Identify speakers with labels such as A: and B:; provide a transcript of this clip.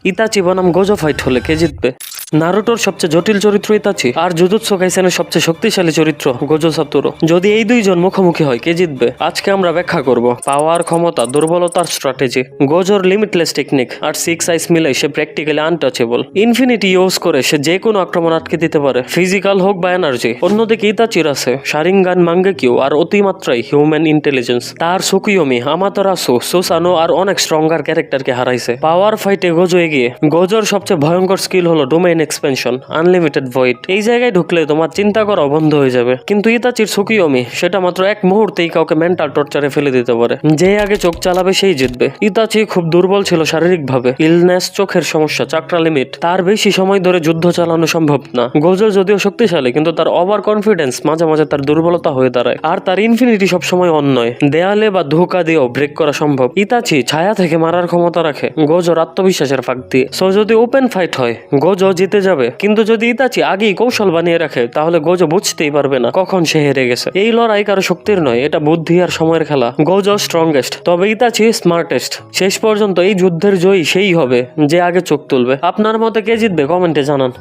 A: Itachi বনাম Gojo fight হলে কে জিতবে? নারুটোর সবচেয়ে জটিল চরিত্র ইতাচি আর জুজুৎসু কাইসেনের সবচেয়ে শক্তিশালী চরিত্র গোজো সাতোরু। যদি এই দুইজন মুখোমুখি হয় কে জিতবে? আজকে আমরা ব্যাখ্যা করব পাওয়ার, ক্ষমতা, দুর্বলতার স্ট্র্যাটেজি, গোজোর লিমিটলেস টেকনিক আর 6 আইস মিলে সে প্র্যাকটিক্যালি আনটাচেবল। ইনফিনিটি ইউজ করে সে যে কোনো আক্রমণ আটকে দিতে পারে, ফিজিক্যাল হোক বা এনার্জি। অন্যদিকে ইতাচির আছে শারিঙ্গান, মাঙ্গেকিউ আর অতিমাত্রায় হিউম্যান ইন্টেলিজেন্স। তার সুকুয়োমি, আমাতরাসু, সুসানো আর অনেক স্ট্রঙ্গার ক্যারেক্টারকে হারাইছে। পাওয়ার ফাইটে গোজো এগিয়ে। গোজোর সবচেয়ে ভয়ঙ্কর স্কিল হলো ডোমেইন এক্সপেনশন, আনলিমিটেড ভয়েড। এই জায়গায় ঢুকলে তোমার চিন্তা করা বন্ধ হয়ে যাবে। কিন্তু ইতাচির সুকুয়োমি সেটা মাত্র এক মুহূর্তেই কাউকে মেন্টাল টর্চারে ফেলে দিতে পারে। যে আগে চোখ চালাবে সেই জিতবে। ইতাচি খুব দুর্বল ছিল শারীরিকভাবে, ইলনেস, চোখের সমস্যা, চাকরা লিমিট। তার বেশি সময় ধরে যুদ্ধ চালানো সম্ভব না। গোজো যদিও শক্তিশালী কিন্তু তার ওভার কনফিডেন্স মাঝে মাঝে তার দুর্বলতা হয়ে দাঁড়ায়। আর তার ইনফিনিটি সবসময় অন নয়, দেয়ালে বা ধোঁকা দিয়েও ব্রেক করা সম্ভব। ইতাচি ছায়া থেকে মারার ক্ষমতা রাখে, গোজোর আত্মবিশ্বাসের ফাঁক দিয়ে। সো যদি ওপেন ফাইট হয় গোজো জিতে যাবে, কিন্তু যদি ইতাচি আগেই কৌশল বানিয়ে রাখে তাহলে গোজো বুঝতেই পারবে না কখন সে হেরে গেছে। এই লড়াই কারো শক্তির নয়, এটা বুদ্ধি আর সময়ের খেলা। গোজো স্ট্রংগেস্ট, তবে ইতাচি স্মার্টেস্ট। শেষ পর্যন্ত এই যুদ্ধের জয়ী সেই হবে যে আগে চোখ তুলবে। আপনার মতে কে জিতবে কমেন্টে জানান।